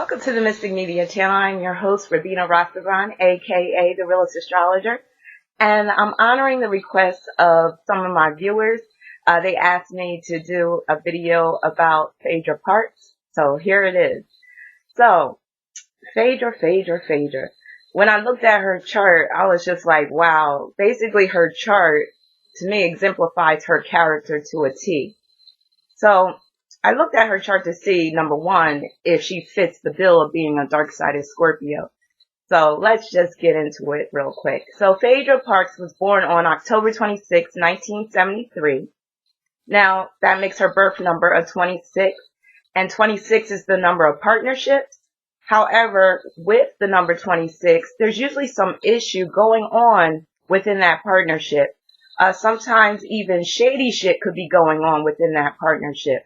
Welcome to the Mystic Media channel. I'm your host, Rabina Rastavan, aka the Realist Astrologer, and I'm honoring the request of some of my viewers. They asked me to do a video about Phaedra Parks, so here it is. So, Phaedra. When I looked at her chart, I was just like, wow. Basically, her chart, to me, exemplifies her character to a T. So, I looked at her chart to see, number one, if she fits the bill of being a dark-sided Scorpio. So let's just get into it real quick. So Phaedra Parks was born on October 26, 1973. Now, that makes her birth number a 26, and 26 is the number of partnerships. However, with the number 26, there's usually some issue going on within that partnership. Sometimes even shady shit could be going on within that partnership.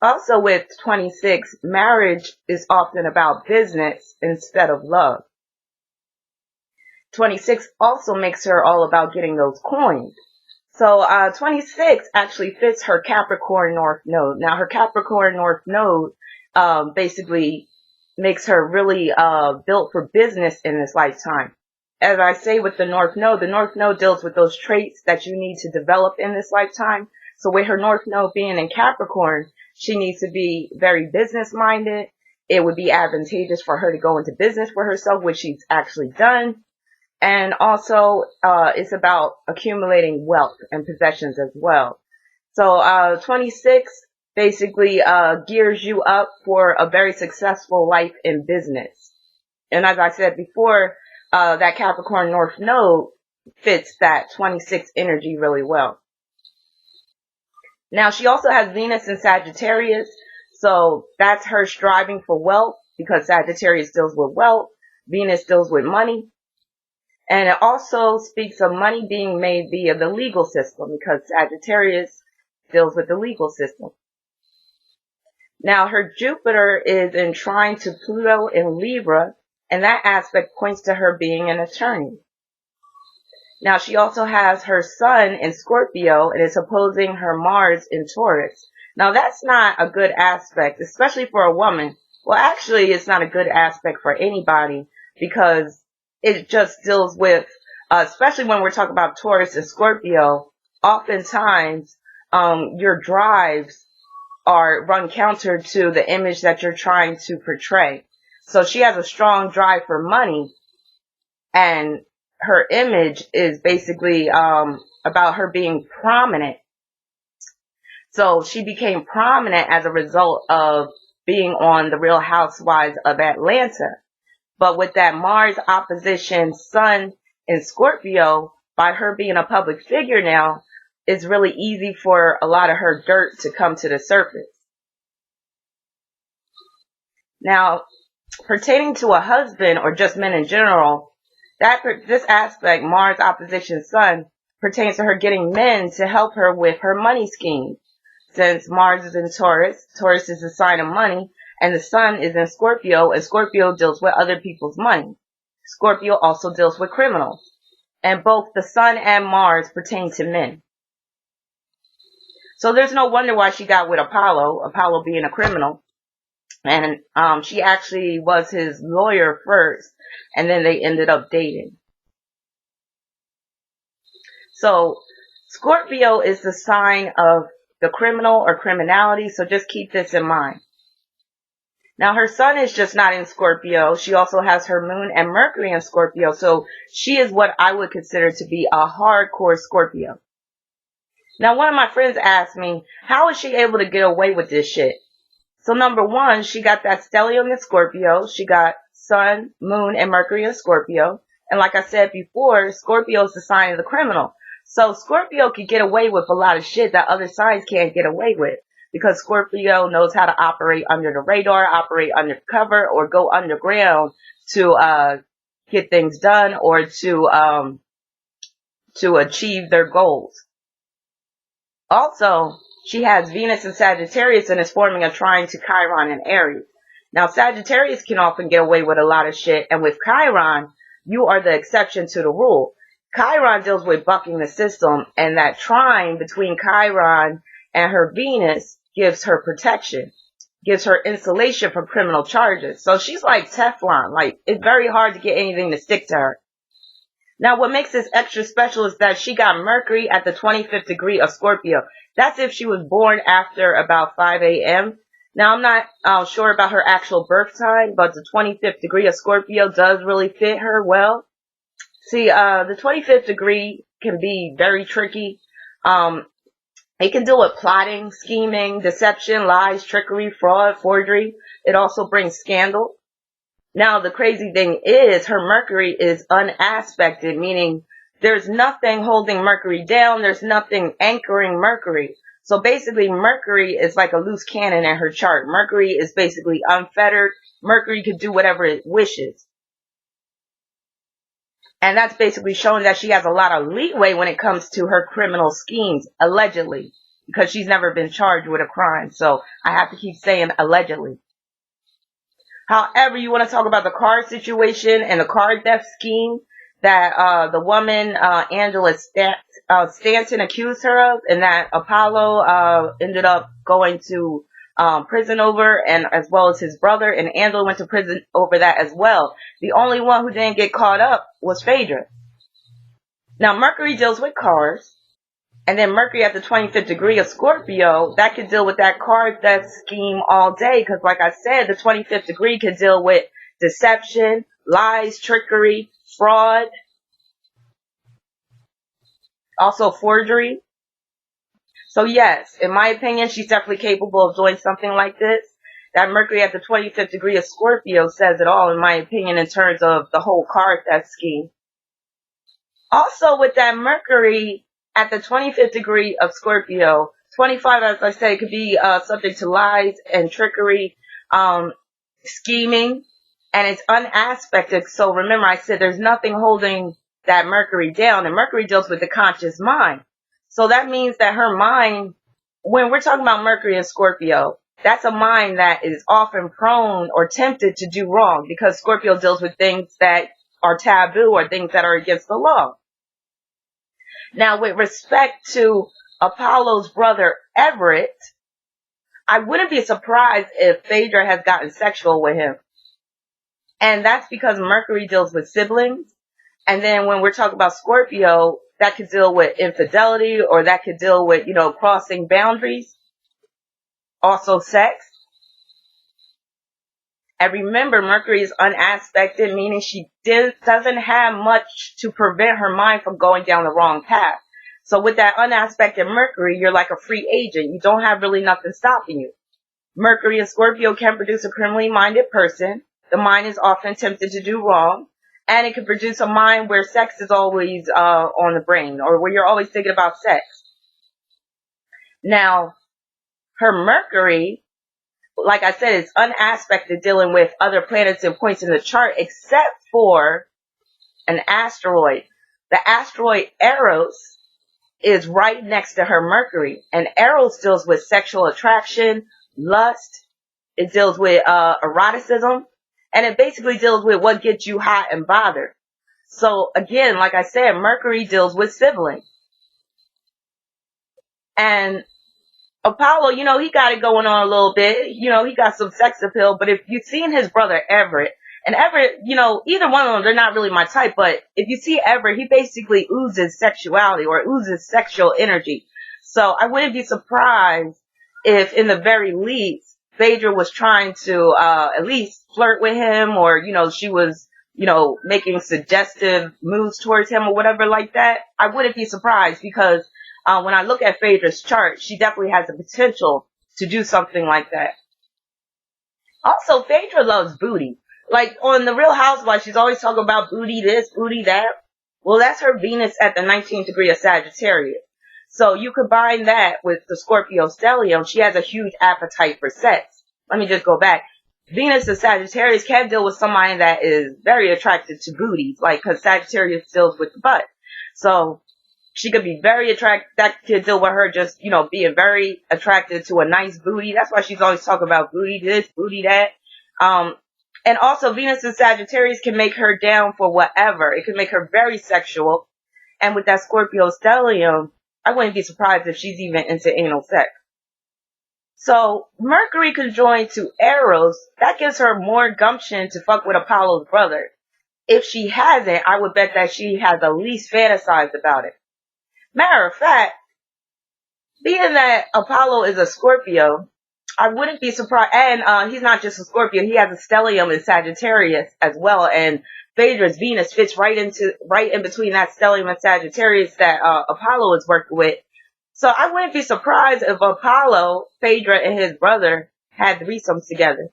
Also with 26, marriage is often about business instead of love. 26 also makes her all about getting those coins. So 26 actually fits her Capricorn North Node. Now her Capricorn North Node basically makes her really built for business in this lifetime. As I say with the North Node deals with those traits that you need to develop in this lifetime. So with her North Node being in Capricorn, she needs to be very business-minded. It would be advantageous for her to go into business for herself, which she's actually done. And also, it's about accumulating wealth and possessions as well. So 26 basically gears you up for a very successful life in business. And as I said before, that Capricorn North Node fits that 26 energy really well. Now, she also has Venus in Sagittarius, so that's her striving for wealth, because Sagittarius deals with wealth, Venus deals with money, and it also speaks of money being made via the legal system, because Sagittarius deals with the legal system. Now, her Jupiter is in trine to Pluto in Libra, and that aspect points to her being an attorney. Now, she also has her Sun in Scorpio, and is opposing her Mars in Taurus. Now, that's not a good aspect, especially for a woman. Well, actually, it's not a good aspect for anybody, because it just deals with, especially when we're talking about Taurus and Scorpio, oftentimes your drives run counter to the image that you're trying to portray. So she has a strong drive for money, and her image is basically about her being prominent. So she became prominent as a result of being on the Real Housewives of Atlanta. But with that Mars opposition Sun in Scorpio, by her being a public figure now, it's really easy for a lot of her dirt to come to the surface. Now, pertaining to a husband or just men in general, this aspect, Mars opposition Sun, pertains to her getting men to help her with her money scheme. Since Mars is in Taurus, Taurus is the sign of money, and the Sun is in Scorpio, and Scorpio deals with other people's money. Scorpio also deals with criminals. And both the Sun and Mars pertain to men. So there's no wonder why she got with Apollo being a criminal. And she actually was his lawyer first, and then they ended up dating. So Scorpio is the sign of the criminal or criminality, so just keep this in mind. Now, her Sun is just not in Scorpio. She also has her Moon and Mercury in Scorpio, so she is what I would consider to be a hardcore Scorpio. Now, one of my friends asked me, how is she able to get away with this shit? So number one, she got that stellium in Scorpio. She got Sun, Moon, and Mercury in Scorpio. And like I said before, Scorpio is the sign of the criminal. So Scorpio could get away with a lot of shit that other signs can't get away with. Because Scorpio knows how to operate under the radar, operate undercover, or go underground to get things done or to achieve their goals. Also, she has Venus in Sagittarius and is forming a trine to Chiron and Aries. Now, Sagittarius can often get away with a lot of shit, and with Chiron, you are the exception to the rule. Chiron deals with bucking the system, and that trine between Chiron and her Venus gives her protection. gives her insulation from criminal charges. So she's like Teflon. Like, it's very hard to get anything to stick to her. Now, what makes this extra special is that she got Mercury at the 25th degree of Scorpio. That's if she was born after about 5 a.m. Now, I'm not sure about her actual birth time, but the 25th degree of Scorpio does really fit her well. See, the 25th degree can be very tricky. It can deal with plotting, scheming, deception, lies, trickery, fraud, forgery. It also brings scandal. Now, the crazy thing is her Mercury is unaspected, meaning there's nothing holding Mercury down. There's nothing anchoring Mercury. So basically, Mercury is like a loose cannon in her chart. Mercury is basically unfettered. Mercury can do whatever it wishes. And that's basically showing that she has a lot of leeway when it comes to her criminal schemes, allegedly, because she's never been charged with a crime. So I have to keep saying allegedly. However, you want to talk about the card situation and the card theft scheme that the woman, Angela Stanton, accused her of, and that Apollo ended up going to prison over, and as well as his brother, and Angela went to prison over that as well. The only one who didn't get caught up was Phaedra. Now, Mercury deals with cars, and then Mercury at the 25th degree of Scorpio, that could deal with that card theft scheme all day, because like I said, the 25th degree could deal with deception, lies, trickery, fraud, also forgery. So yes, in my opinion, she's definitely capable of doing something like this. That Mercury at the 25th degree of Scorpio says it all, in my opinion, in terms of the whole card theft scheme. Also, with that Mercury at the 25th degree of Scorpio, 25, as I said, could be subject to lies and trickery, scheming, and it's unaspected. So remember, I said there's nothing holding that Mercury down, and Mercury deals with the conscious mind. So that means that her mind, when we're talking about Mercury and Scorpio, that's a mind that is often prone or tempted to do wrong, because Scorpio deals with things that are taboo or things that are against the law. Now, with respect to Apollo's brother Everett, I wouldn't be surprised if Phaedra has gotten sexual with him. And that's because Mercury deals with siblings. And then when we're talking about Scorpio, that could deal with infidelity, or that could deal with, crossing boundaries. Also sex. And remember, Mercury is unaspected, meaning she doesn't have much to prevent her mind from going down the wrong path. So with that unaspected Mercury, you're like a free agent. You don't have really nothing stopping you. Mercury and Scorpio can produce a criminally minded person. The mind is often tempted to do wrong. And it can produce a mind where sex is always on the brain, or where you're always thinking about sex. Now, her Mercury, like I said, it's unaspected, dealing with other planets and points in the chart, except for an asteroid. The asteroid Eros is right next to her Mercury. And Eros deals with sexual attraction, lust. It deals with eroticism. And it basically deals with what gets you hot and bothered. So again, like I said, Mercury deals with siblings. And Apollo, he got it going on a little bit. He got some sex appeal. But if you've seen his brother Everett, and Everett, either one of them, they're not really my type. But if you see Everett, he basically oozes sexuality, or oozes sexual energy. So I wouldn't be surprised if, in the very least, Phaedra was trying to at least flirt with him, or, she was, making suggestive moves towards him or whatever like that. I wouldn't be surprised, because when I look at Phaedra's chart, she definitely has the potential to do something like that. Also, Phaedra loves booty. Like on the Real Housewife, she's always talking about booty this, booty that. Well, that's her Venus at the 19th degree of Sagittarius. So you combine that with the Scorpio stellium, she has a huge appetite for sex. Let me just go back. Venus and Sagittarius can deal with somebody that is very attracted to booties, like, because Sagittarius deals with the butt. So she could be very attracted, that could deal with her just, being very attracted to a nice booty. That's why she's always talking about booty this, booty that. And also Venus and Sagittarius can make her down for whatever. It can make her very sexual. And with that Scorpio stellium, I wouldn't be surprised if she's even into anal sex. So Mercury conjoined to Eros, that gives her more gumption to fuck with Apollo's brother. If she hasn't, I would bet that she has at least fantasized about it. Matter of fact, being that Apollo is a Scorpio, I wouldn't be surprised. And he's not just a Scorpio; he has a stellium in Sagittarius as well. And Phaedra's Venus fits right in between that stellium and Sagittarius that Apollo is working with. So I wouldn't be surprised if Apollo, Phaedra, and his brother had threesomes together.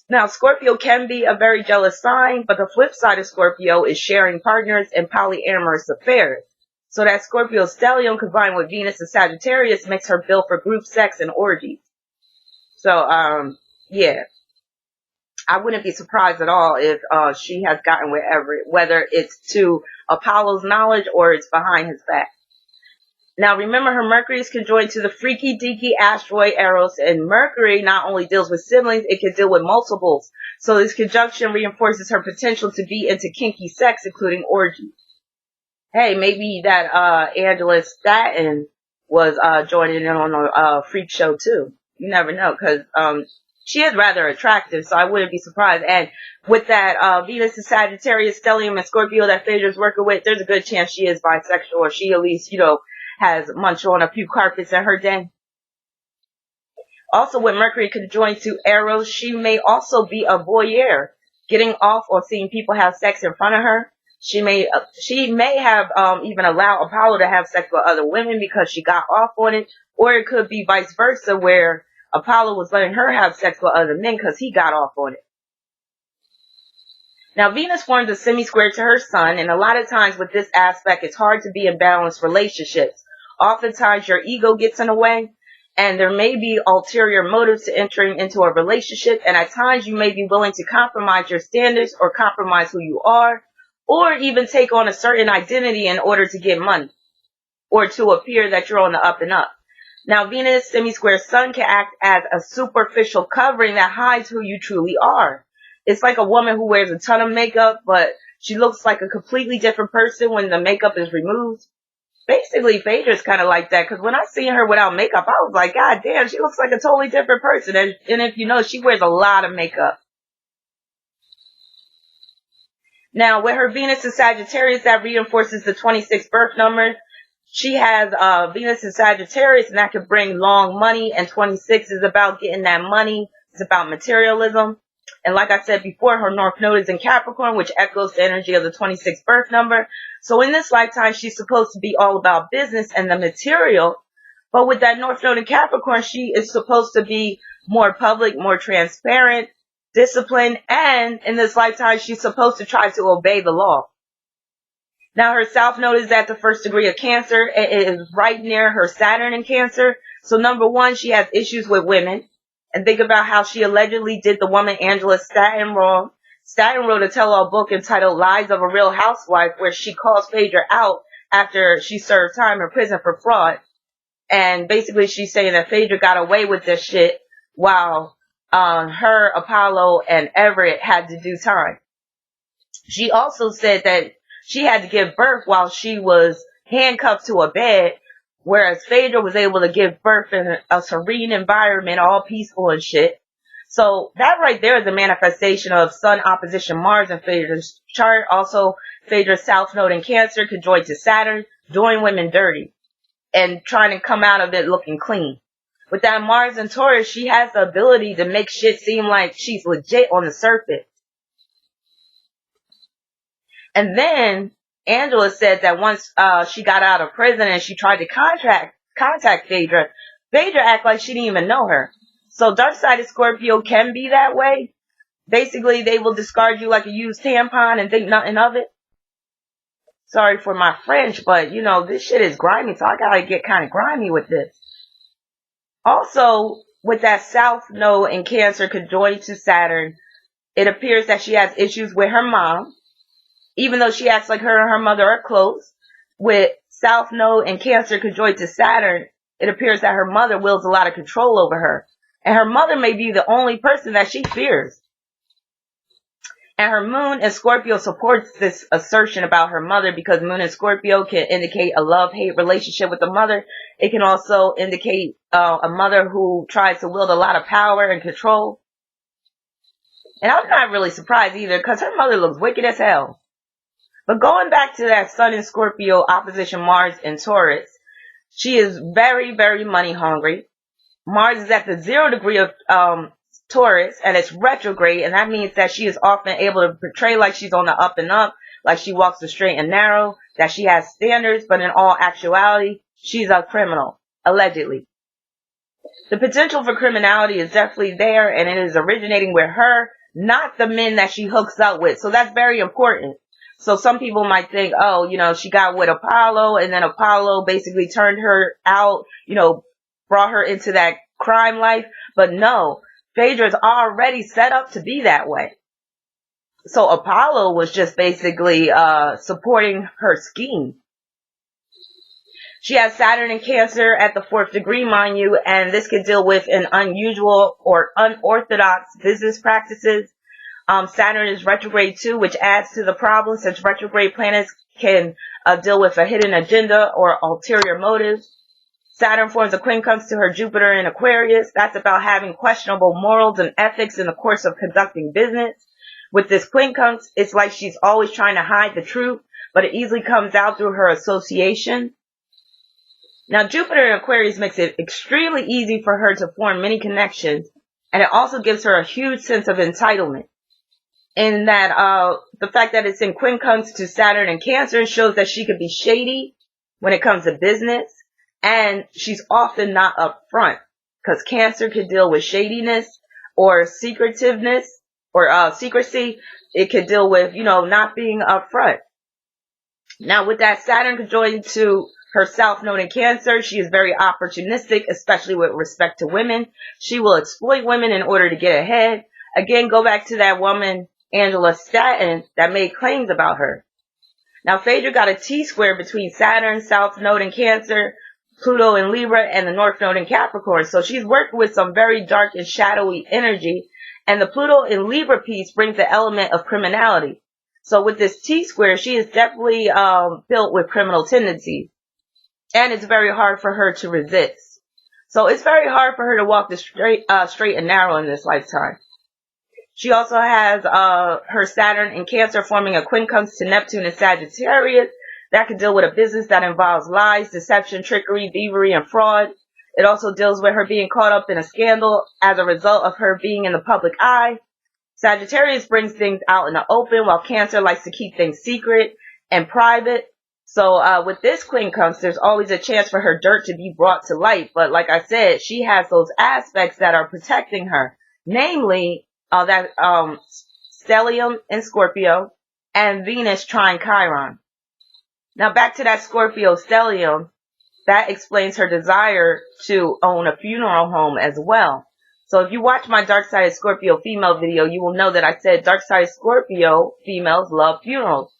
Now, Scorpio can be a very jealous sign, but the flip side of Scorpio is sharing partners and polyamorous affairs. So that Scorpio stellium combined with Venus and Sagittarius makes her built for group sex and orgies. So, yeah, I wouldn't be surprised at all if she has gotten whether it's to Apollo's knowledge or it's behind his back. Now, remember, her Mercury is conjoined to the freaky deaky asteroid Eros, and Mercury not only deals with siblings, it can deal with multiples. So this conjunction reinforces her potential to be into kinky sex, including orgies. Hey, maybe that Angela Stanton was joining in on a freak show too. You never know, because she is rather attractive, so I wouldn't be surprised. And with that Venus and Sagittarius, stellium, and Scorpio that Phaedra's working with, there's a good chance she is bisexual, or she at least, has munched on a few carpets in her day. Also, with Mercury conjoined to Eros, she may also be a voyeur, getting off or seeing people have sex in front of her. She may have even allowed Apollo to have sex with other women because she got off on it, or it could be vice versa, where Apollo was letting her have sex with other men because he got off on it. Now, Venus forms a semi-square to her sun, and a lot of times with this aspect, it's hard to be in balanced relationships. Oftentimes, your ego gets in the way, and there may be ulterior motives to entering into a relationship, and at times you may be willing to compromise your standards or compromise who you are, or even take on a certain identity in order to get money, or to appear that you're on the up and up. Now, Venus semi-square sun can act as a superficial covering that hides who you truly are. It's like a woman who wears a ton of makeup, but she looks like a completely different person when the makeup is removed. Basically, Phaedra's kind of like that, because when I seen her without makeup, I was like, God damn, she looks like a totally different person. And if you know, she wears a lot of makeup. Now, with her Venus in Sagittarius, that reinforces the 26 birth number. She has Venus in Sagittarius, and that could bring long money, and 26 is about getting that money. It's about materialism. And like I said before, her North Node is in Capricorn, which echoes the energy of the 26th birth number. So in this lifetime, she's supposed to be all about business and the material. But with that North Node in Capricorn, she is supposed to be more public, more transparent, disciplined. And in this lifetime, she's supposed to try to obey the law. Now, her South Node is at the first degree of Cancer. It is right near her Saturn in Cancer. So number one, she has issues with women. And think about how she allegedly did the woman Angela Stanton wrong. Stanton wrote a tell-all book entitled Lies of a Real Housewife, where she calls Phaedra out after she served time in prison for fraud. And basically she's saying that Phaedra got away with this shit while her, Apollo, and Everett had to do time. She also said that she had to give birth while she was handcuffed to a bed, whereas Phaedra was able to give birth in a serene environment, all peaceful and shit. So that right there is a manifestation of Sun opposition Mars in Phaedra's chart. Also, Phaedra's South Node in Cancer conjoined to Saturn, doing women dirty and trying to come out of it looking clean. With that Mars in Taurus, she has the ability to make shit seem like she's legit on the surface. And then Angela said that once she got out of prison and she tried to contact Phaedra, Phaedra acted like she didn't even know her. So dark side of Scorpio can be that way. Basically, they will discard you like a used tampon and think nothing of it. Sorry for my French, but this shit is grimy, so I gotta get kind of grimy with this. Also, with that South Node in Cancer conjoined to Saturn, it appears that she has issues with her mom. Even though she acts like her and her mother are close, with South Node and Cancer conjoined to Saturn, it appears that her mother wields a lot of control over her. And her mother may be the only person that she fears. And her Moon in Scorpio supports this assertion about her mother, because Moon in Scorpio can indicate a love-hate relationship with the mother. It can also indicate a mother who tries to wield a lot of power and control. And I'm not really surprised either, because her mother looks wicked as hell. But going back to that Sun in Scorpio opposition Mars in Taurus, she is very, very money hungry. Mars is at the 0 degree of Taurus, and it's retrograde, and that means that she is often able to portray like she's on the up and up, like she walks the straight and narrow, that she has standards, but in all actuality, she's a criminal, allegedly. The potential for criminality is definitely there, and it is originating with her, not the men that she hooks up with. So that's very important. So some people might think, oh, she got with Apollo, and then Apollo basically turned her out, brought her into that crime life. But no, Phaedra's already set up to be that way. So Apollo was just basically supporting her scheme. She has Saturn in Cancer at the 4th degree, mind you, and this could deal with an unusual or unorthodox business practices. Saturn is retrograde too, which adds to the problem, since retrograde planets can deal with a hidden agenda or ulterior motives. Saturn forms a quincunx to her Jupiter in Aquarius. That's about having questionable morals and ethics in the course of conducting business. With this quincunx, it's like she's always trying to hide the truth, but it easily comes out through her association. Now, Jupiter in Aquarius makes it extremely easy for her to form many connections, and it also gives her a huge sense of entitlement. In that, the fact that it's in quincunx to Saturn and Cancer shows that she could be shady when it comes to business, and she's often not upfront, because Cancer could deal with shadiness or secretiveness or secrecy. It could deal with, not being upfront. Now, with that Saturn conjoined to her South Node in Cancer, she is very opportunistic, especially with respect to women. She will exploit women in order to get ahead. Again, go back to that woman, Angela Stanton, that made claims about her. Now, Phaedra got a T-square between Saturn, South Node in Cancer, Pluto in Libra, and the North Node in Capricorn. So she's working with some very dark and shadowy energy. And the Pluto in Libra piece brings the element of criminality. So with this T-square, she is definitely built with criminal tendencies. And it's very hard for her to resist. So it's very hard for her to walk the straight and narrow in this lifetime. She also has her Saturn in Cancer forming a quincunx to Neptune in Sagittarius. That could deal with a business that involves lies, deception, trickery, thievery, and fraud. It also deals with her being caught up in a scandal as a result of her being in the public eye. Sagittarius brings things out in the open, while Cancer likes to keep things secret and private. So with this quincunx, there's always a chance for her dirt to be brought to light. But like I said, she has those aspects that are protecting her. Namely, that stellium in Scorpio and Venus trine Chiron. Now back to that Scorpio stellium, that explains her desire to own a funeral home as well. So if you watch my Dark Side of Scorpio female video, you will know that I said Dark Side of Scorpio females love funerals.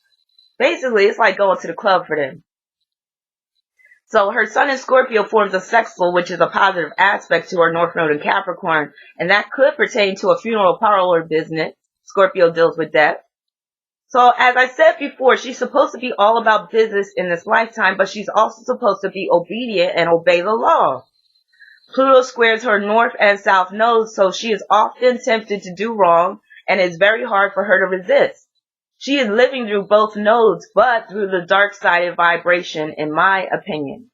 Basically, it's like going to the club for them. So her Sun in Scorpio forms a sextile, which is a positive aspect to her North Node in Capricorn, and that could pertain to a funeral parlor business. Scorpio deals with death. So as I said before, she's supposed to be all about business in this lifetime, but she's also supposed to be obedient and obey the law. Pluto squares her North and South nodes, so she is often tempted to do wrong, and it's very hard for her to resist. She is living through both nodes, but through the dark-sided vibration, in my opinion.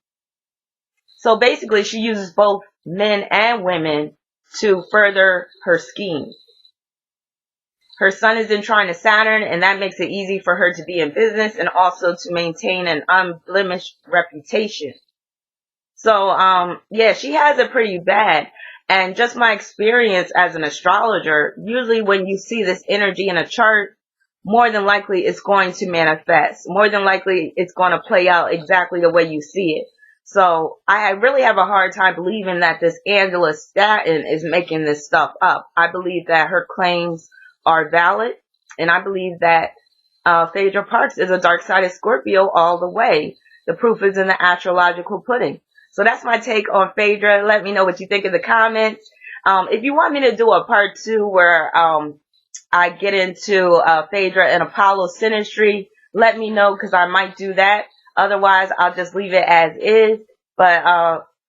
So basically, she uses both men and women to further her scheme. Her Sun is in trine to Saturn, and that makes it easy for her to be in business and also to maintain an unblemished reputation. So, yeah, she has it pretty bad. And just my experience as an astrologer, usually when you see this energy in a chart, more than likely it's going to manifest. More than likely it's going to play out exactly the way you see it. So I really have a hard time believing that this Angela Stanton is making this stuff up. I believe that her claims are valid, and I believe that Phaedra Parks is a dark-sided Scorpio all the way. The proof is in the astrological pudding. So that's my take on Phaedra. Let me know what you think in the comments. If you want me to do a part 2 where I get into Phaedra and Apollo synastry, let me know, because I might do that. Otherwise, I'll just leave it as is. But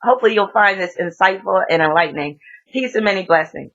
hopefully you'll find this insightful and enlightening. Peace and many blessings.